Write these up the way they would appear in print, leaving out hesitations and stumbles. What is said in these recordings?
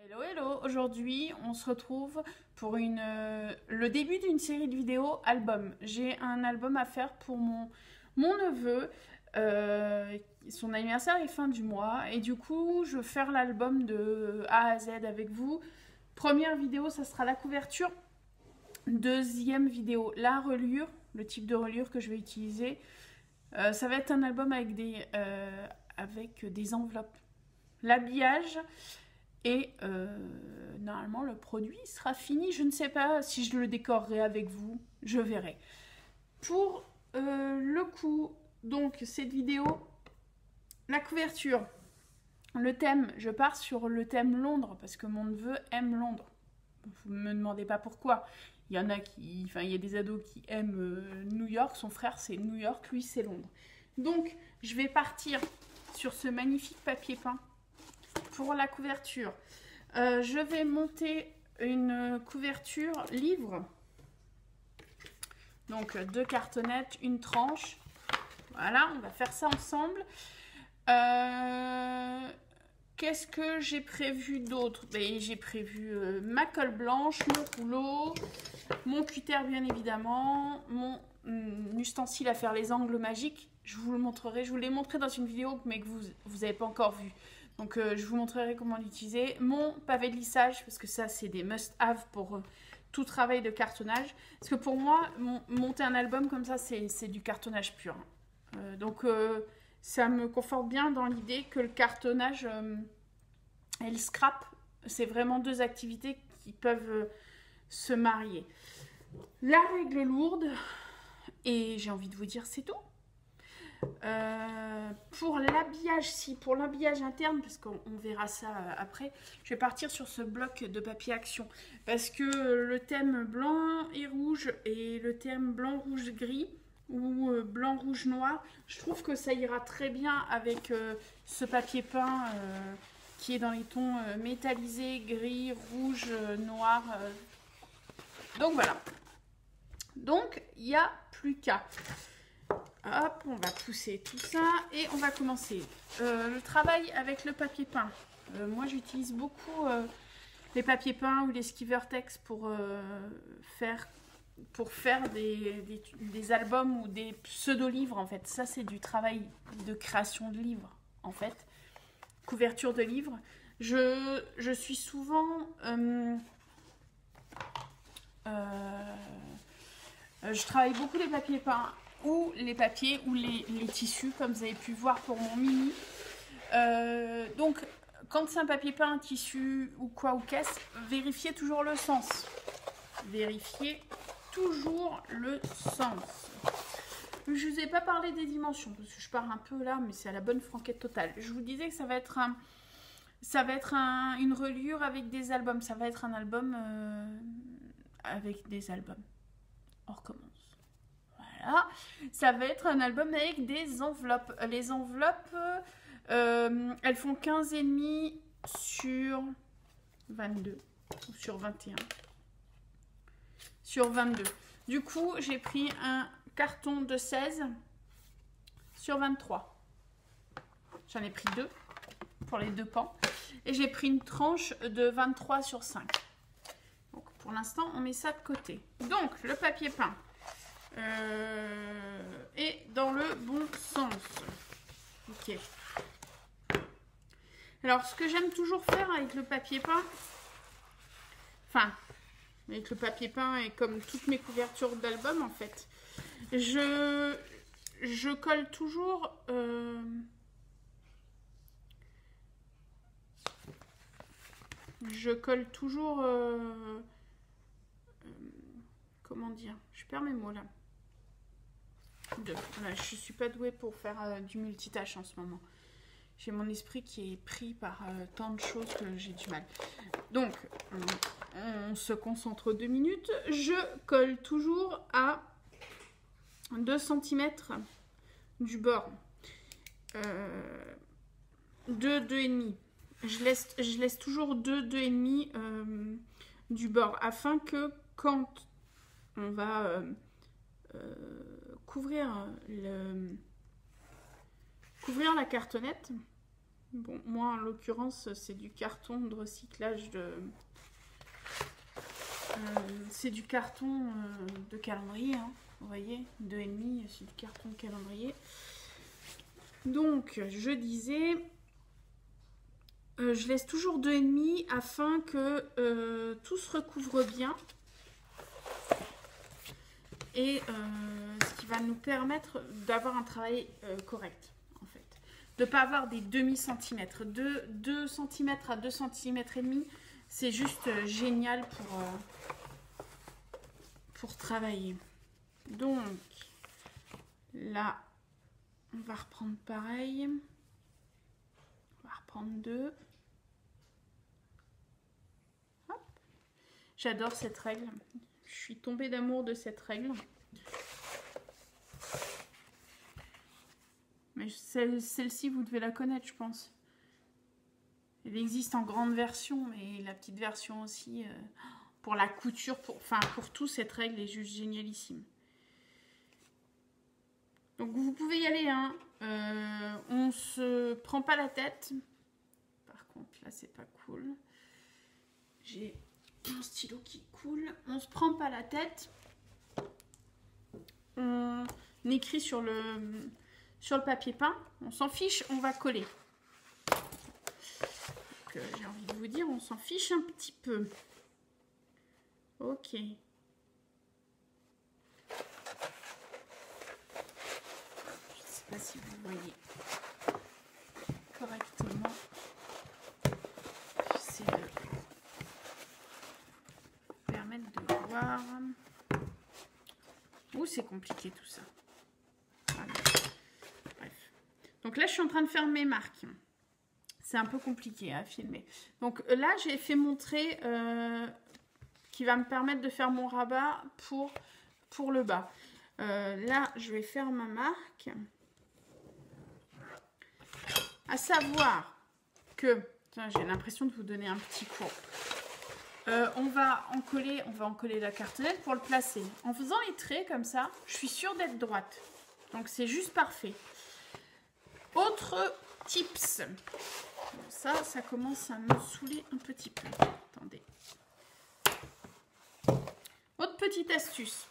Hello hello, aujourd'hui on se retrouve pour le début d'une série de vidéos album. J'ai un album à faire pour mon neveu, son anniversaire est fin du mois et du coup je vais faire l'album de A à Z avec vous. Première vidéo ça sera la couverture, deuxième vidéo la reliure, le type de reliure que je vais utiliser. Ça va être un album avec des enveloppes, l'habillage. Et normalement, le produit sera fini. Je ne sais pas si je le décorerai avec vous. Je verrai. Pour le coup, donc, cette vidéo, la couverture, le thème, je pars sur le thème Londres parce que mon neveu aime Londres. Vous ne me demandez pas pourquoi. Il y en a il y a des ados qui aiment New York. Son frère, c'est New York. Lui, c'est Londres. Donc, je vais partir sur ce magnifique papier peint. Pour la couverture, je vais monter une couverture livre. Donc 2 cartonnettes, une tranche. Voilà, on va faire ça ensemble. Qu'est-ce que j'ai prévu d'autre? J'ai prévu ma colle blanche, mon rouleau, mon cutter bien évidemment, mon ustensile à faire les angles magiques. Je vous le montrerai, je vous l'ai montré dans une vidéo mais que vous n'avez pas encore vu. Donc je vous montrerai comment l'utiliser. Mon pavé de lissage, parce que ça c'est des must-have pour tout travail de cartonnage. Parce que pour moi, monter un album comme ça, c'est du cartonnage pur. Ça me conforte bien dans l'idée que le cartonnage et le scrap, c'est vraiment deux activités qui peuvent se marier. La règle lourde, et j'ai envie de vous dire c'est tout. Pour l'habillage, pour l'habillage interne, parce qu'on verra ça après, je vais partir sur ce bloc de papier action parce que le thème blanc et rouge et le thème blanc rouge gris ou blanc rouge noir, je trouve que ça ira très bien avec ce papier peint qui est dans les tons métallisés, gris, rouge, noir. Donc voilà. Donc il n'y a plus qu'à. Hop, on va pousser tout ça et on va commencer. Le travail avec le papier peint. Moi, j'utilise beaucoup les papiers peints ou les Skivertex pour faire des albums ou des pseudo-livres, en fait. Ça, c'est du travail de création de livres, en fait. Couverture de livres. Je suis souvent... je travaille beaucoup les papiers peints ou les papiers ou les tissus comme vous avez pu voir pour mon mini. Donc quand c'est un papier peint, un tissu ou quoi ou qu'est-ce, vérifiez toujours le sens. Vérifiez toujours le sens. Je vous ai pas parlé des dimensions parce que je pars un peu là, mais c'est à la bonne franquette totale. Je vous disais que ça va être une reliure avec des albums. Ça va être un album avec des albums. On recommence. Voilà. Ça va être un album avec des enveloppes. Les enveloppes, elles font 15,5 sur 22 ou sur 21. Sur 22. Du coup, j'ai pris un carton de 16 sur 23. J'en ai pris 2 pour les 2 pans. Et j'ai pris une tranche de 23 sur 5. Donc, pour l'instant, on met ça de côté. Donc, le papier peint. Et dans le bon sens. Ok. Alors, ce que j'aime toujours faire avec le papier peint, avec le papier peint et comme toutes mes couvertures d'album, en fait, je colle toujours... comment dire? Je perds mes mots là. Voilà, je suis pas douée pour faire du multitâche en ce moment. J'ai mon esprit qui est pris par tant de choses que j'ai du mal. Donc, on se concentre 2 minutes. Je colle toujours à 2 cm du bord. 2,5. Je laisse toujours 2,5 du bord afin que quand on va couvrir la cartonnette, Bon, moi, en l'occurrence, c'est du carton de recyclage de... c'est du carton de calendrier, hein, vous voyez, 2,5, c'est du carton de calendrier. Donc, je disais, je laisse toujours 2,5 afin que tout se recouvre bien. Et ce qui va nous permettre d'avoir un travail correct, en fait. De ne pas avoir des demi-centimètres. 2 cm à 2 cm et demi, c'est juste génial pour travailler. Donc, là, on va reprendre pareil. On va reprendre 2. J'adore cette règle. Je suis tombée d'amour de cette règle. Mais celle-ci, vous devez la connaître, je pense. Elle existe en grande version, mais la petite version aussi. Pour la couture, pour tout, cette règle est juste génialissime. Donc, vous pouvez y aller, hein. On se prend pas la tête. Par contre, là, c'est pas cool. J'ai mon stylo qui coule. On se prend pas la tête. On écrit sur le papier peint. On s'en fiche, on va coller. J'ai envie de vous dire, on s'en fiche un petit peu. Ok. Je ne sais pas si vous voyez correctement. J'essaie de permettre de voir. Ouh, c'est compliqué tout ça. Voilà. Bref. Donc là, je suis en train de faire mes marques. C'est un peu compliqué à filmer. Donc là, j'ai fait mon trait qui va me permettre de faire mon rabat pour le bas. Là, je vais faire ma marque. À savoir que... J'ai l'impression de vous donner un petit cours. On va en coller la cartonnette pour le placer. En faisant les traits comme ça, je suis sûre d'être droite. Donc c'est juste parfait. Autre tips. Ça commence à me saouler un petit peu. Attendez. Autre petite astuce.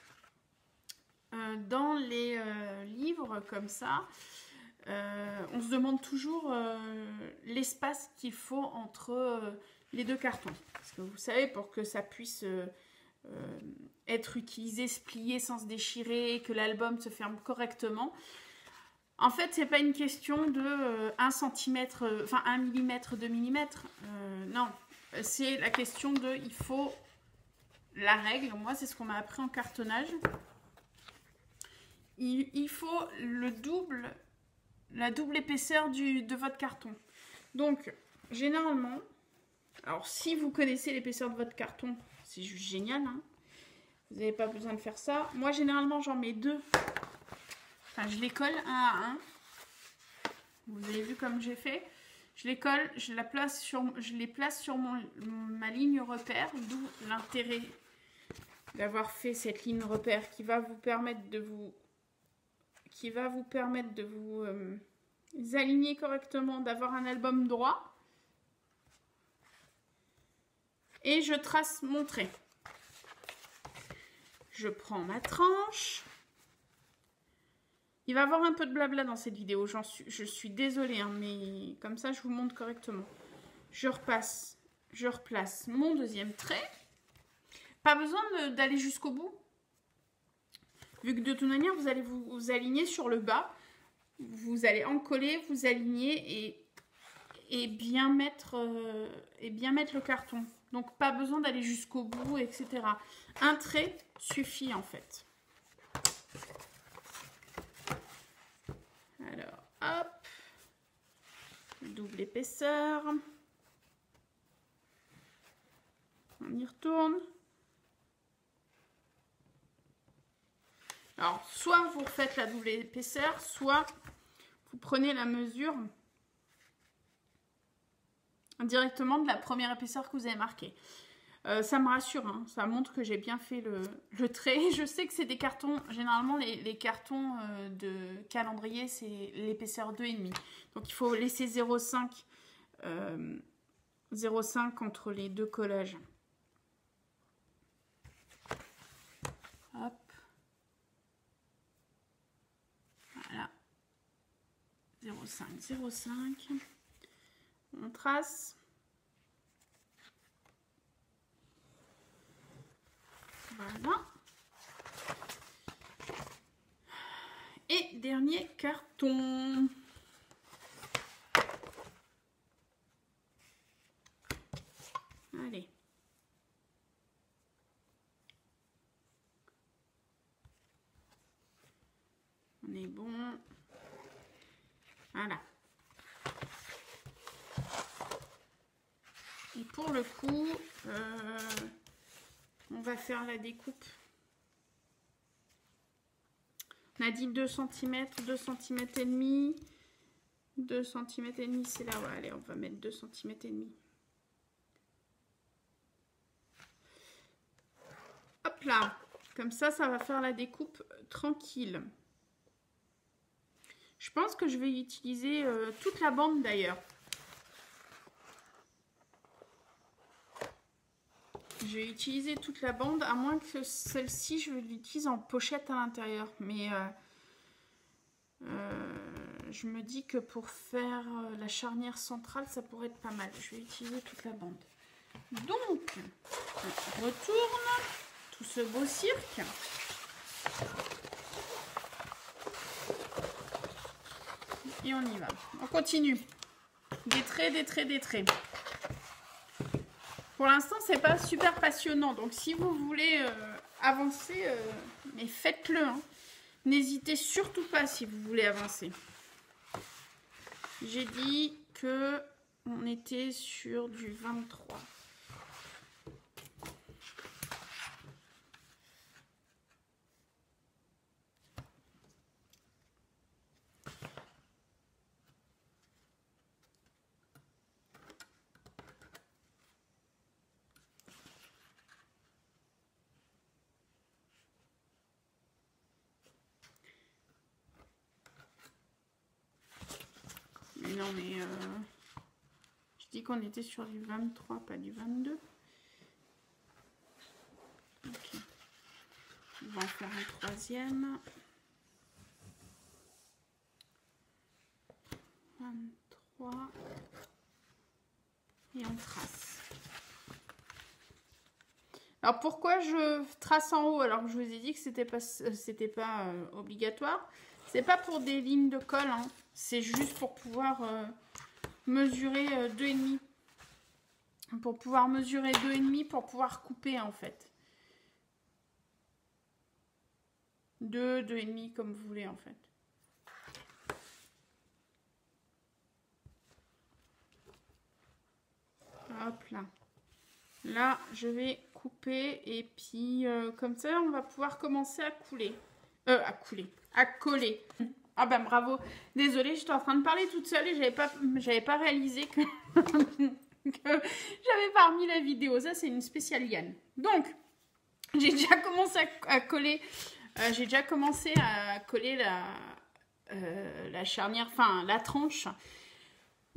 Dans les livres comme ça, on se demande toujours l'espace qu'il faut entre les deux cartons. Parce que vous savez, pour que ça puisse être utilisé, se plier sans se déchirer, que l'album se ferme correctement. En fait, c'est pas une question de 1 cm, enfin 1 mm, 2 mm. Non, c'est la question de, il faut la règle. Moi, c'est ce qu'on m'a appris en cartonnage. Il faut la double épaisseur de votre carton. Donc, généralement, alors si vous connaissez l'épaisseur de votre carton, c'est juste génial, hein. Vous n'avez pas besoin de faire ça. Moi, généralement, j'en mets 2. Enfin, je les colle un à un. Vous avez vu comme j'ai fait. Je les colle, je les place sur ma ligne repère, d'où l'intérêt d'avoir fait cette ligne repère qui va vous permettre de vous aligner correctement, d'avoir un album droit. Et je trace mon trait. Je prends ma tranche. Il va y avoir un peu de blabla dans cette vidéo, je suis désolée, hein, mais comme ça je vous montre correctement. Je replace mon deuxième trait. Pas besoin d'aller jusqu'au bout. Vu que de toute manière, vous allez vous aligner sur le bas. Vous allez en coller, vous aligner et bien mettre le carton. Donc pas besoin d'aller jusqu'au bout, etc. Un trait suffit en fait. Alors, hop, double épaisseur. On y retourne. Alors, soit vous refaites la double épaisseur, soit vous prenez la mesure directement de la première épaisseur que vous avez marquée. Ça me rassure, hein. Ça montre que j'ai bien fait le trait. Je sais que c'est des cartons, généralement les cartons de calendrier, c'est l'épaisseur 2,5. Donc il faut laisser 0,5 entre les deux collages. Hop. Voilà. 0,5, 0,5. On trace. Voilà. Et dernier carton. Allez. On est bon. Voilà. Et pour le coup, on va faire la découpe. On a dit 2 cm, 2 cm et demi. 2 cm et demi, c'est là. Ouais, allez, on va mettre 2 cm et demi. Hop là. Comme ça va faire la découpe tranquille. Je pense que je vais utiliser toute la bande d'ailleurs. Je vais utiliser toute la bande, à moins que celle-ci, je l'utilise en pochette à l'intérieur. Mais je me dis que pour faire la charnière centrale, ça pourrait être pas mal. Je vais utiliser toute la bande. Donc, on retourne tout ce beau cirque. Et on y va. On continue. Des traits, des traits, des traits. Pour l'instant, c'est pas super passionnant. Donc, si vous voulez avancer, mais faites-le. Hein. N'hésitez surtout pas si vous voulez avancer. J'ai dit que on était sur du 23. Non mais je dis qu'on était sur du 23, pas du 22. Ok. On va en faire un troisième. 23. Et on trace. Alors pourquoi je trace en haut alors que je vous ai dit que c'était pas obligatoire. C'est pas pour des lignes de colle, hein. C'est juste pour pouvoir mesurer 2,5. Pour pouvoir mesurer 2,5 pour pouvoir couper en fait. 2, 2,5 comme vous voulez en fait. Hop là. Là, je vais couper et puis comme ça, on va pouvoir commencer à couler. À coller. Ah ben bravo. Désolée, j'étais en train de parler toute seule et j'avais pas réalisé que, que j'avais pas remis la vidéo. Ça, c'est une spéciale Yann. Donc, j'ai déjà commencé à coller. J'ai déjà commencé à coller la charnière, enfin la tranche.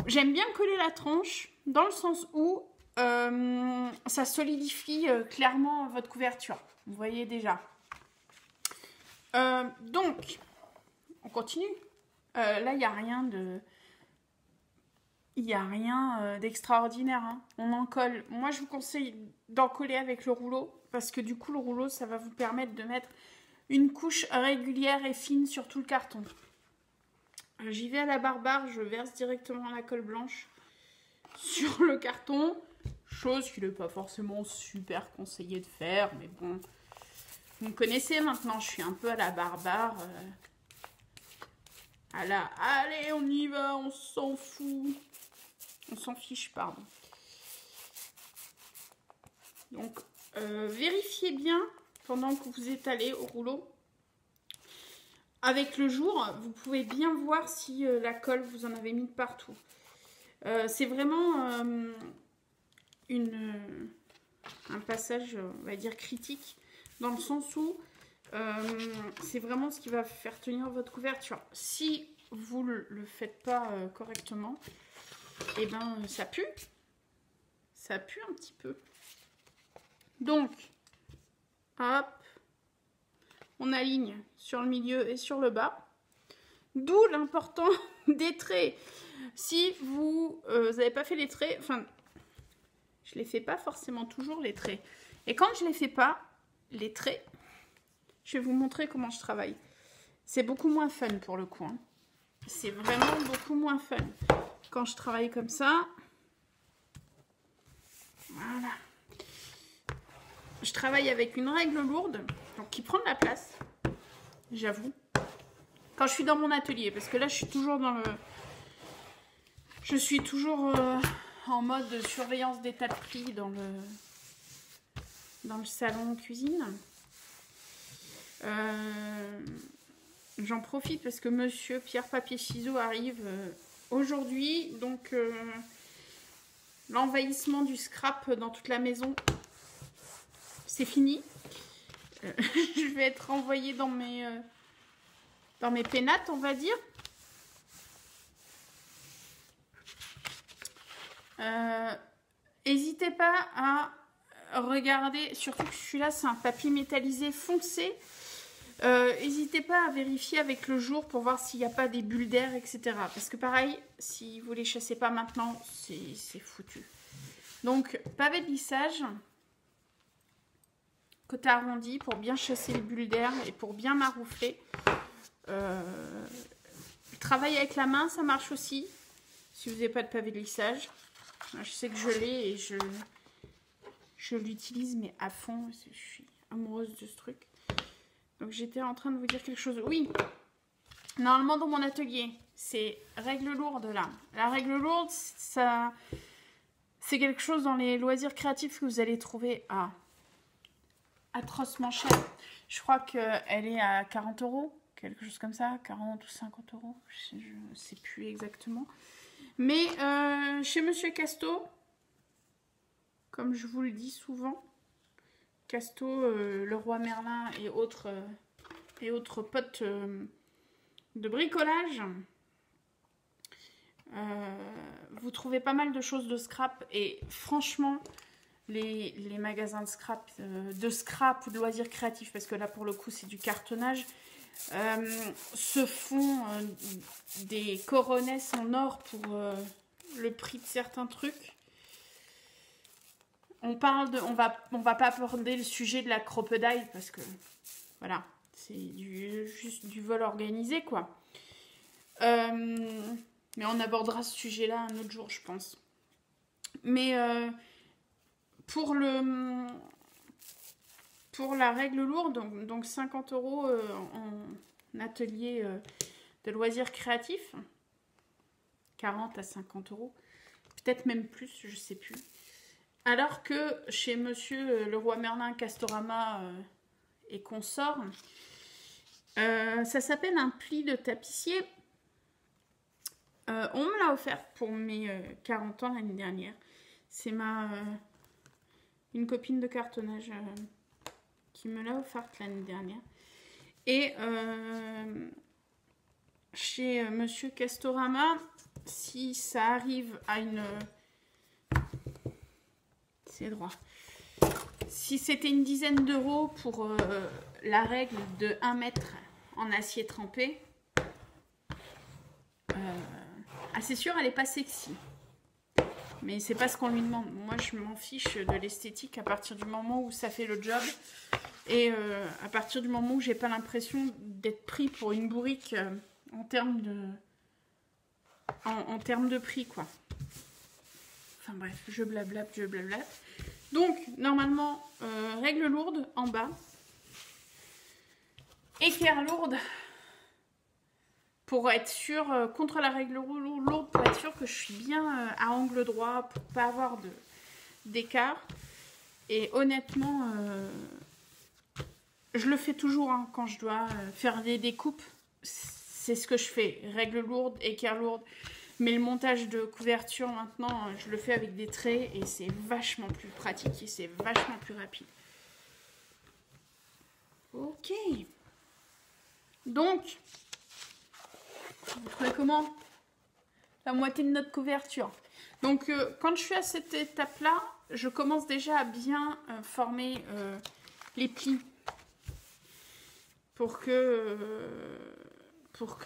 J'aime bien coller la tranche dans le sens où ça solidifie clairement votre couverture. Vous voyez déjà. Donc, on continue. Là, il n'y a rien de... Il n'y a rien d'extraordinaire. Hein. On en colle. Moi, je vous conseille d'en coller avec le rouleau. Parce que du coup, le rouleau, ça va vous permettre de mettre une couche régulière et fine sur tout le carton. J'y vais à la barbare. Je verse directement la colle blanche sur le carton. Chose qu'il n'est pas forcément super conseillé de faire. Mais bon, vous me connaissez maintenant. Je suis un peu à la barbare. Allez, on y va. On s'en fout. On s'en fiche, pardon. Donc, vérifiez bien pendant que vous étalez au rouleau. Avec le jour, vous pouvez bien voir si la colle, vous en avez mis de partout. C'est vraiment une un passage, on va dire, critique, dans le sens où c'est vraiment ce qui va faire tenir votre couverture. Si vous le faites pas correctement, et ben ça pue. Ça pue un petit peu. Donc, hop, on aligne sur le milieu et sur le bas. D'où l'important des traits. Si vous n'avez pas fait les traits, enfin, je les fais pas forcément toujours les traits. Et quand je les fais pas, les traits, je vais vous montrer comment je travaille. C'est beaucoup moins fun pour le coup. Hein. C'est vraiment beaucoup moins fun. Quand je travaille comme ça, voilà. Je travaille avec une règle lourde, donc qui prend de la place, j'avoue. Quand je suis dans mon atelier, parce que là je suis toujours dans le... Je suis toujours en mode surveillance d'état de prix dans le salon cuisine. J'en profite parce que monsieur Pierre Papier Ciseaux arrive aujourd'hui, donc l'envahissement du scrap dans toute la maison, c'est fini. Je vais être renvoyée dans mes pénates, on va dire. N'hésitez pas à regarder, surtout que celui-là c'est un papier métallisé foncé. N'hésitez pas à vérifier avec le jour pour voir s'il n'y a pas des bulles d'air, etc. Parce que pareil, si vous ne les chassez pas maintenant, c'est foutu. Donc, pavé de lissage, côté arrondi pour bien chasser les bulles d'air et pour bien maroufler. Travailler avec la main, ça marche aussi. Si vous n'avez pas de pavé de lissage. Je sais que je l'ai et je l'utilise, mais à fond. Je suis amoureuse de ce truc. Donc j'étais en train de vous dire quelque chose. Oui, normalement dans mon atelier, c'est règle lourde là. La règle lourde, ça, c'est quelque chose dans les loisirs créatifs que vous allez trouver à atrocement cher. Je crois qu'elle est à 40 €, quelque chose comme ça, 40 ou 50 €. Je ne sais plus exactement. Mais chez Monsieur Casto, comme je vous le dis souvent, Casto, le roi Merlin et autres potes de bricolage, vous trouvez pas mal de choses de scrap. Et franchement, les magasins de scrap ou de loisirs créatifs, parce que là pour le coup c'est du cartonnage, se font des coronesses en or pour le prix de certains trucs. On va pas aborder le sujet de la crocodile parce que voilà, c'est juste du vol organisé quoi. Mais on abordera ce sujet-là un autre jour, je pense. Mais pour la règle lourde, donc 50 € en atelier de loisirs créatifs, 40 à 50 €, peut-être même plus, je sais plus. Alors que chez Monsieur Leroy Merlin, Castorama et consorts, ça s'appelle un pli de tapissier. On me l'a offert pour mes 40 ans l'année dernière. C'est une copine de cartonnage qui me l'a offerte l'année dernière. Et chez Monsieur Castorama, si ça arrive à une... C'est droit. Si c'était une dizaine d'euros pour la règle de 1 mètre en acier trempé, c'est sûr, elle n'est pas sexy. Mais c'est pas ce qu'on lui demande. Moi, je m'en fiche de l'esthétique à partir du moment où ça fait le job. Et à partir du moment où j'ai pas l'impression d'être pris pour une bourrique en termes de prix, quoi. Enfin bref, je blablate. Donc, normalement, règle lourde en bas. Équerre lourde pour être sûr, contre la règle lourde, pour être sûr que je suis bien à angle droit, pour pas avoir d'écart. Et honnêtement, je le fais toujours hein, quand je dois faire des découpes. C'est ce que je fais. Règle lourde, équerre lourde. Mais le montage de couverture, maintenant, je le fais avec des traits et c'est vachement plus pratique et c'est vachement plus rapide. Ok. Donc, vous trouvez comment? La moitié de notre couverture. Donc, quand je suis à cette étape-là, je commence déjà à bien former les plis pour que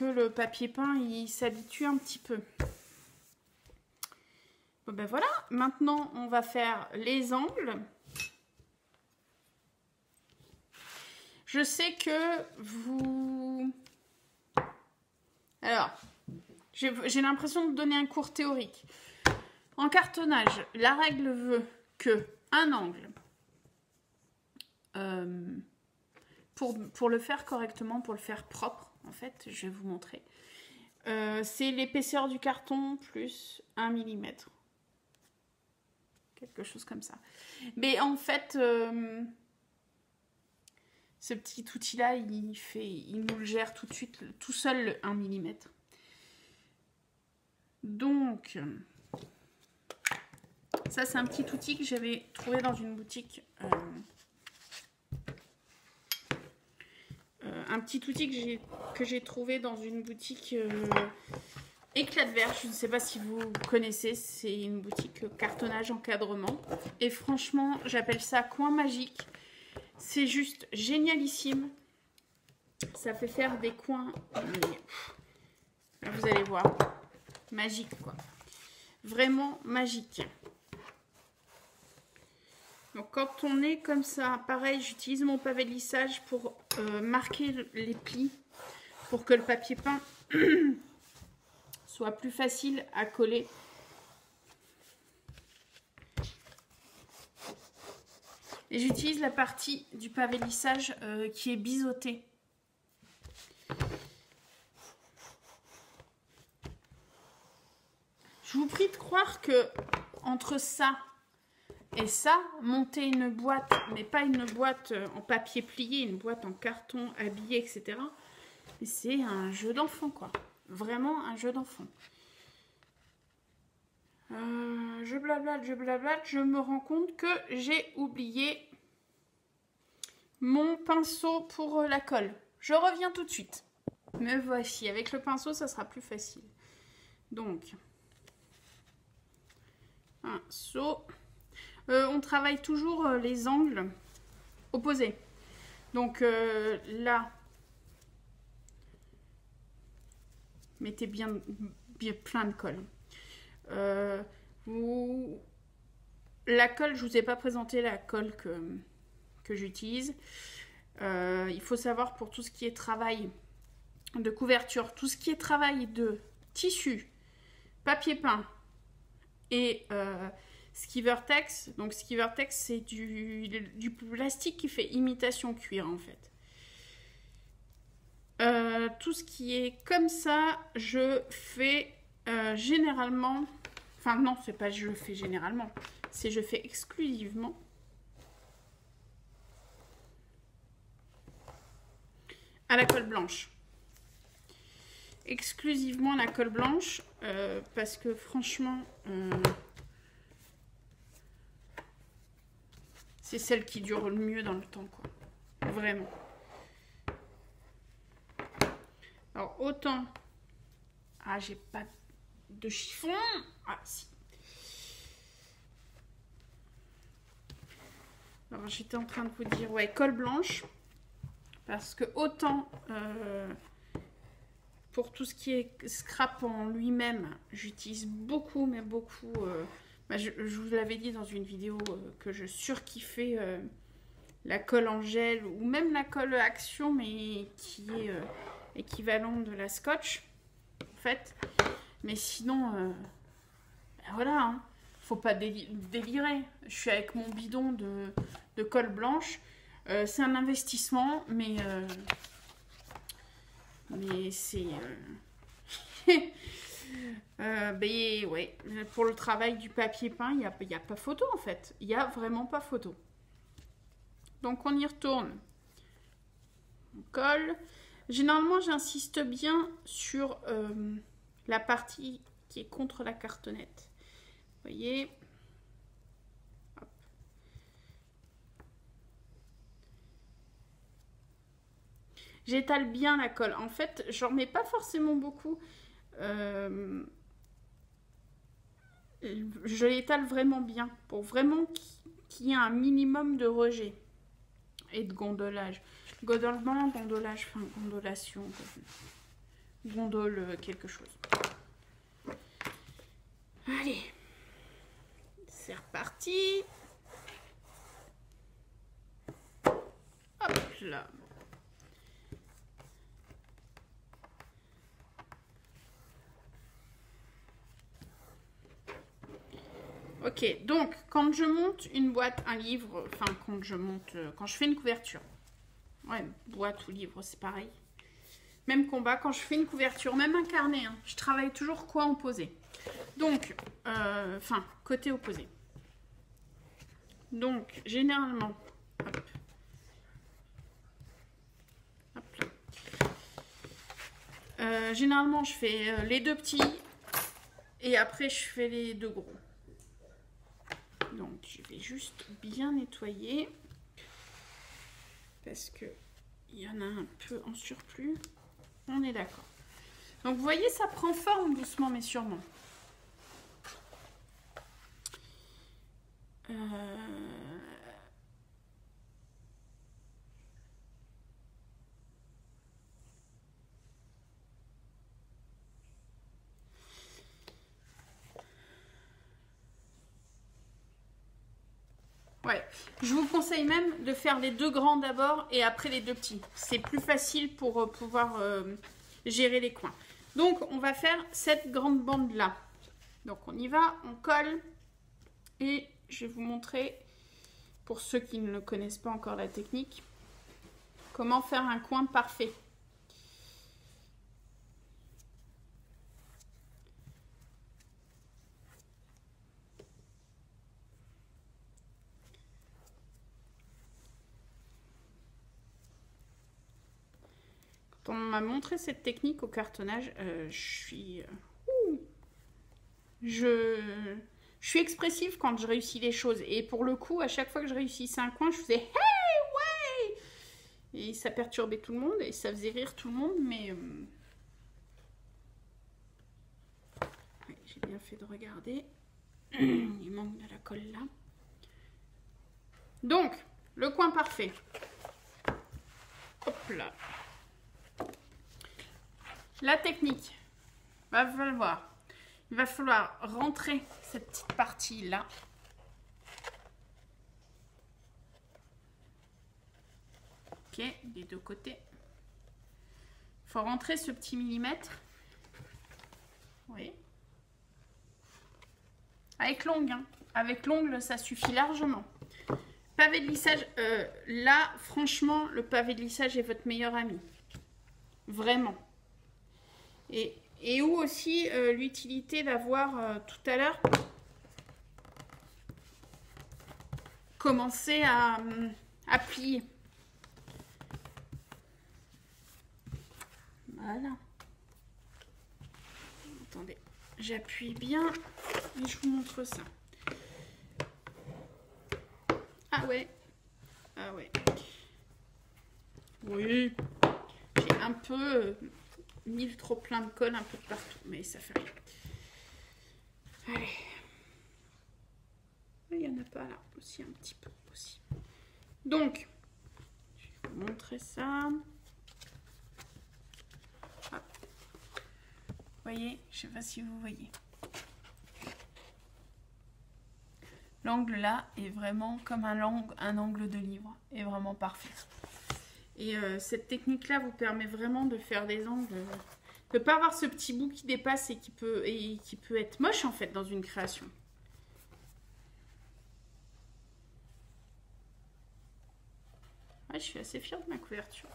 le papier peint il s'habitue un petit peu. Bon, ben voilà, maintenant on va faire les angles. Je sais que vous... Alors, j'ai l'impression de donner un cours théorique. En cartonnage, la règle veut que un angle, pour le faire correctement, pour le faire propre, en fait, je vais vous montrer, c'est l'épaisseur du carton plus 1 mm. Quelque chose comme ça. Mais en fait, ce petit outil-là, il nous le gère tout de suite, tout seul, le 1 mm. Donc, ça, c'est un petit outil que j'avais trouvé dans une boutique. Un petit outil que j'ai trouvé dans une boutique Éclat de verre. Je ne sais pas si vous connaissez. C'est une boutique cartonnage encadrement. Et franchement, j'appelle ça coin magique. C'est juste génialissime. Ça fait faire des coins. Là, vous allez voir. Magique, quoi. Vraiment magique. Donc, quand on est comme ça, pareil, j'utilise mon pavé de lissage pour marquer les plis pour que le papier peint soit plus facile à coller. Et j'utilise la partie du pavé de lissage qui est biseautée. Je vous prie de croire que entre ça et ça, monter une boîte, mais pas une boîte en papier plié, une boîte en carton habillé, etc. C'est un jeu d'enfant, quoi. Vraiment un jeu d'enfant. Je blablate, je me rends compte que j'ai oublié mon pinceau pour la colle. Je reviens tout de suite. Me voici. Avec le pinceau, ça sera plus facile. Donc, pinceau. On travaille toujours les angles opposés. Donc là, mettez bien plein de colle. La colle, je ne vous ai pas présenté la colle que j'utilise. Il faut savoir pour tout ce qui est travail de couverture, tout ce qui est travail de tissu, papier peint et Skivertex. Donc Skivertex, c'est du plastique qui fait imitation cuir en fait. Tout ce qui est comme ça, je fais généralement... Enfin non, c'est pas je le fais généralement. C'est je fais exclusivement à la colle blanche. Exclusivement à la colle blanche parce que franchement... c'est celle qui dure le mieux dans le temps, quoi. Vraiment. Alors, autant... Ah, j'ai pas de chiffon. Ah, si. Alors, j'étais en train de vous dire, ouais, colle blanche. Parce que autant... pour tout ce qui est scrap en lui-même, j'utilise beaucoup, mais beaucoup... je vous l'avais dit dans une vidéo que je surkiffais la colle en gel ou même la colle action, mais qui est équivalente de la scotch, en fait. Mais sinon, ben voilà, hein, faut pas délirer. Je suis avec mon bidon de colle blanche. C'est un investissement, mais c'est... ouais, pour le travail du papier peint, il n'y a pas photo en fait. Il n'y a vraiment pas photo. Donc on y retourne. On colle. Généralement, j'insiste bien sur la partie qui est contre la cartonnette. Vous voyez? Hop. J'étale bien la colle. En fait, j'en mets pas forcément beaucoup. Je l'étale vraiment bien pour vraiment qu'il y ait un minimum de rejet et de gondolage. Gondolement, gondolage, enfin gondolation, gondole quelque chose. Allez, c'est reparti. Hop là. Ok, donc quand je monte une boîte, un livre, enfin quand je fais une couverture, ouais, boîte ou livre, c'est pareil. Même combat, quand je fais une couverture, même un carnet, hein, je travaille toujours coin opposé. Donc, enfin, côté opposé. Donc, généralement, hop, hop là. Généralement, je fais les deux petits et après, je fais les deux gros. Donc, je vais juste bien nettoyer parce que il y en a un peu en surplus. On est d'accord. Donc, vous voyez, ça prend forme doucement mais sûrement. Ouais, je vous conseille même de faire les deux grands d'abord et après les deux petits. C'est plus facile pour pouvoir gérer les coins. Donc, on va faire cette grande bande-là. Donc, on y va, on colle. Et je vais vous montrer, pour ceux qui ne connaissent pas encore la technique, comment faire un coin parfait. Quand on m'a montré cette technique au cartonnage, je suis expressive quand je réussis les choses. Et pour le coup, à chaque fois que je réussissais un coin, je faisais « Hey, ouais !» Et ça perturbait tout le monde et ça faisait rire tout le monde, mais... Ouais, j'ai bien fait de regarder. Il manque de la colle là. Donc, le coin parfait. Hop là. La technique, va falloir, il va falloir rentrer cette petite partie là. Ok, des deux côtés. Il faut rentrer ce petit millimètre. Oui. Avec l'ongle, hein. Avec l'ongle, ça suffit largement. Pavé de lissage, là, franchement, le pavé de lissage est votre meilleur ami. Vraiment. Et où aussi l'utilité d'avoir tout à l'heure commencé à plier. Voilà. Attendez, j'appuie bien et je vous montre ça. Ah ouais. Ah ouais. Oui. J'ai un peu... mis trop plein de colle un peu de partout, mais ça fait rien. Allez. Il n'y en a pas là aussi, un petit peu aussi. Donc, je vais vous montrer ça. Hop. Vous voyez, je sais pas si vous voyez. L'angle là est vraiment comme un angle de livre, est vraiment parfait. Et cette technique-là vous permet vraiment de faire des angles, de ne pas avoir ce petit bout qui dépasse et qui peut être moche en fait dans une création. Ouais, je suis assez fière de ma couverture.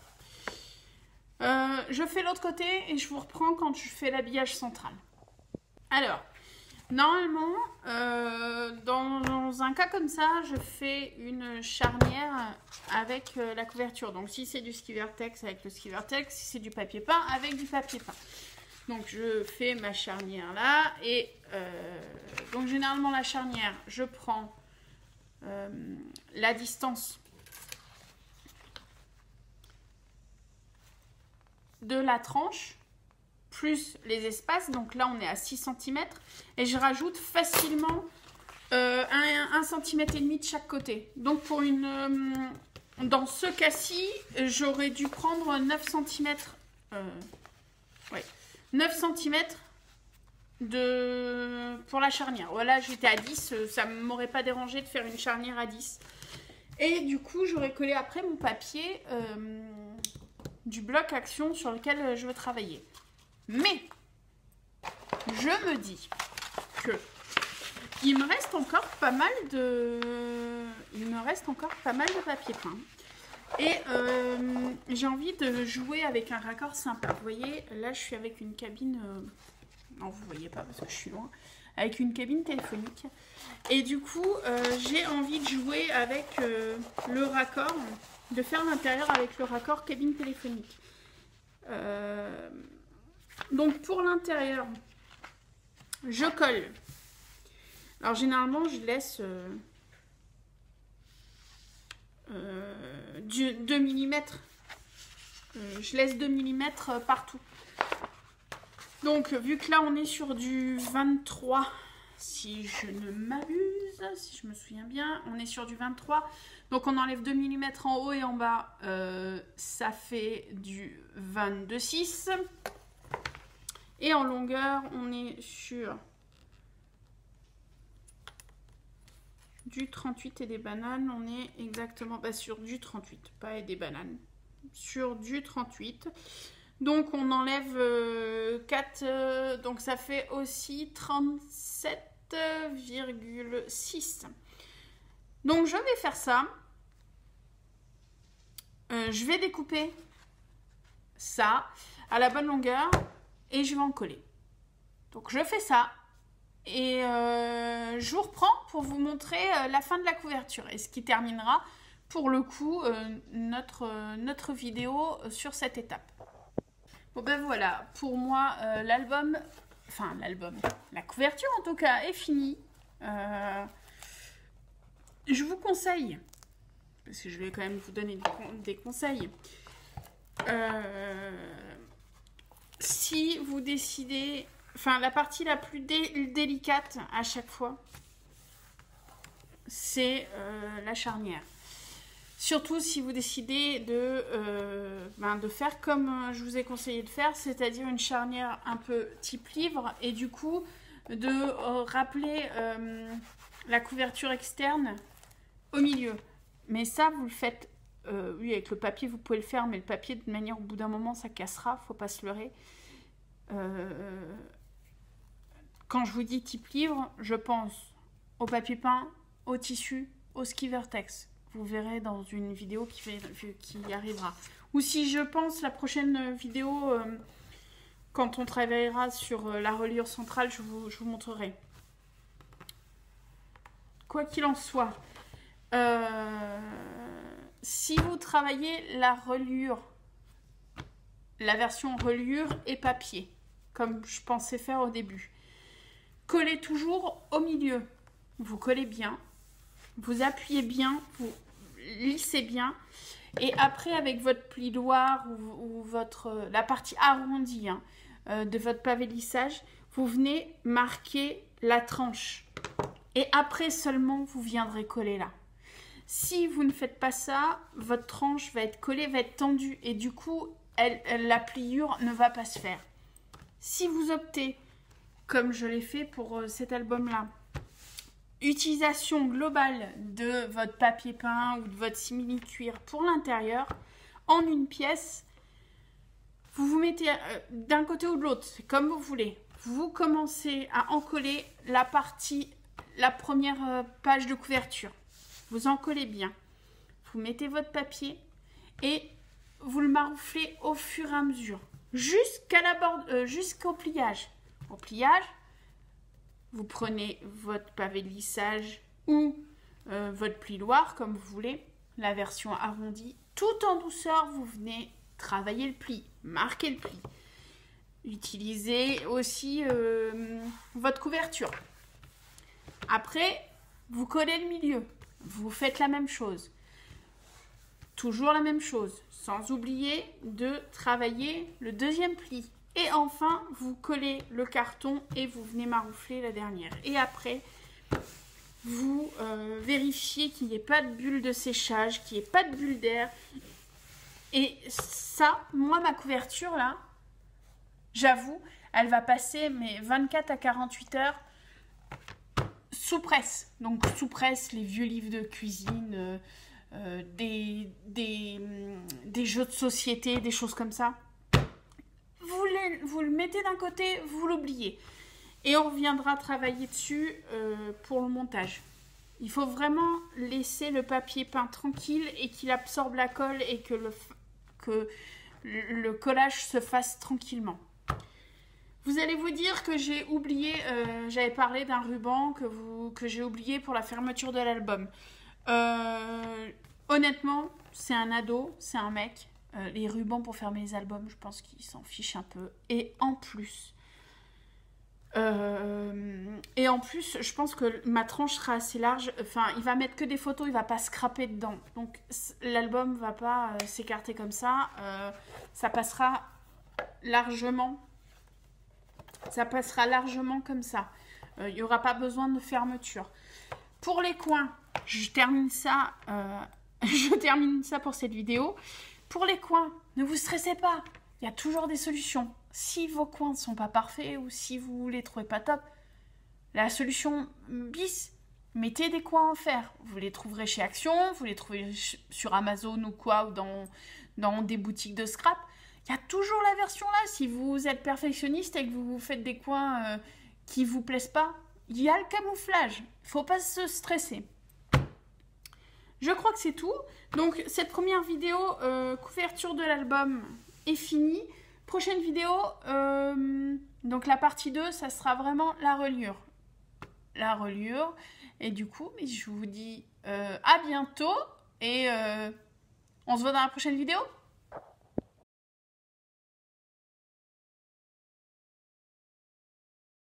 Je fais l'autre côté et je vous reprends quand je fais l'habillage central. Alors, normalement, dans un cas comme ça, je fais une charnière avec la couverture. Donc, si c'est du ski vertex, avec le ski vertex. Si c'est du papier peint, avec du papier peint. Donc je fais ma charnière là et donc généralement la charnière, je prends la distance de la tranche plus les espaces. Donc là on est à 6 cm et je rajoute facilement 1 cm et demi de chaque côté. Donc pour une dans ce cas-ci, j'aurais dû prendre 9 cm. Ouais. 9 cm pour la charnière. Voilà, j'étais à 10, ça ne m'aurait pas dérangé de faire une charnière à 10. Et du coup, j'aurais collé après mon papier du bloc action sur lequel je veux travailler. Mais, je me dis que il me reste encore pas mal de papier peint. Et j'ai envie de jouer avec un raccord sympa. Vous voyez, là je suis avec une cabine... non, vous ne voyez pas parce que je suis loin. Avec une cabine téléphonique. Et du coup, j'ai envie de jouer avec le raccord. De faire l'intérieur avec le raccord cabine téléphonique. Donc pour l'intérieur, je colle. Alors généralement, je laisse... 2 mm. Je laisse 2 mm partout. Donc, vu que là, on est sur du 23, si je ne m'abuse, si je me souviens bien, on est sur du 23. Donc, on enlève 2 mm en haut et en bas. Ça fait du 22,6. Et en longueur, on est sur... du 38 et des bananes, on est exactement sur du 38, pas et des bananes, sur du 38. Donc on enlève 4, donc ça fait aussi 37,6. Donc je vais faire ça. Je vais découper ça à la bonne longueur et je vais en coller. Donc je fais ça. Et je vous reprends pour vous montrer la fin de la couverture et ce qui terminera pour le coup notre vidéo sur cette étape. Bon ben voilà, pour moi la couverture en tout cas est finie. Je vous conseille, parce que je vais quand même vous donner des conseils, si vous décidez... Enfin, la partie la plus délicate à chaque fois, c'est la charnière. Surtout si vous décidez de faire comme je vous ai conseillé de faire, c'est-à-dire une charnière un peu type livre et du coup de rappeler la couverture externe au milieu. Mais ça, vous le faites, oui, avec le papier, vous pouvez le faire, mais le papier, de manière, au bout d'un moment, ça cassera, faut pas se leurrer. Quand je vous dis type livre, je pense au papier peint, au tissu, au ski vertex. Vous verrez dans une vidéo qui arrivera. Ou si je pense la prochaine vidéo, quand on travaillera sur la reliure centrale, je vous montrerai. Quoi qu'il en soit, si vous travaillez la reliure, la version reliure et papier, comme je pensais faire au début, collez toujours au milieu. Vous collez bien, vous appuyez bien, vous lissez bien. Et après, avec votre plioir ou la partie arrondie de votre pavé lissage, vous venez marquer la tranche. Et après seulement, vous viendrez coller là. Si vous ne faites pas ça, votre tranche va être collée, va être tendue. Et du coup, la pliure ne va pas se faire. Si vous optez, comme je l'ai fait pour cet album-là, utilisation globale de votre papier peint ou de votre simili-cuir pour l'intérieur, en une pièce, vous vous mettez d'un côté ou de l'autre, c'est comme vous voulez. Vous commencez à encoller la première page de couverture. Vous encollez bien. Vous mettez votre papier et vous le marouflez au fur et à mesure, jusqu'au pliage. Au pliage, vous prenez votre pavé de lissage ou votre plioir, comme vous voulez, la version arrondie. Tout en douceur, vous venez travailler le pli, marquer le pli. utilisez aussi votre couverture. Après, vous collez le milieu. Vous faites la même chose. Toujours la même chose. Sans oublier de travailler le deuxième pli. Et enfin, vous collez le carton et vous venez maroufler la dernière. Et après, vous vérifiez qu'il n'y ait pas de bulle de séchage, qu'il n'y ait pas de bulle d'air. Et ça, moi, ma couverture, là, j'avoue, elle va passer mes 24 à 48 heures sous presse. Donc, sous presse, les vieux livres de cuisine, des jeux de société, des choses comme ça. Vous le mettez d'un côté, vous l'oubliez. Et on reviendra travailler dessus pour le montage. Il faut vraiment laisser le papier peint tranquille et qu'il absorbe la colle et que le collage se fasse tranquillement. Vous allez vous dire que j'ai oublié, j'avais parlé d'un ruban que j'ai oublié pour la fermeture de l'album. Honnêtement, c'est un ado, c'est un mec. Les rubans pour fermer les albums, je pense qu'il s'en fiche un peu. Et en plus, je pense que ma tranche sera assez large. Enfin, il va mettre que des photos, il va pas scraper dedans. Donc, l'album va pas s'écarter comme ça. Ça passera largement. Ça passera largement comme ça. Il n'y aura pas besoin de fermeture. Pour les coins, je termine ça pour cette vidéo. Pour les coins, ne vous stressez pas. Il y a toujours des solutions. Si vos coins ne sont pas parfaits ou si vous les trouvez pas top, la solution bis, mettez des coins en fer. Vous les trouverez chez Action, vous les trouvez sur Amazon ou quoi, ou dans des boutiques de scrap. Il y a toujours la version là. Si vous êtes perfectionniste et que vous faites des coins qui vous plaisent pas, il y a le camouflage. Il faut pas se stresser. Je crois que c'est tout. Donc, cette première vidéo couverture de l'album est finie. Prochaine vidéo, donc la partie 2, ça sera vraiment la reliure. La reliure. Et du coup, je vous dis à bientôt. Et on se voit dans la prochaine vidéo.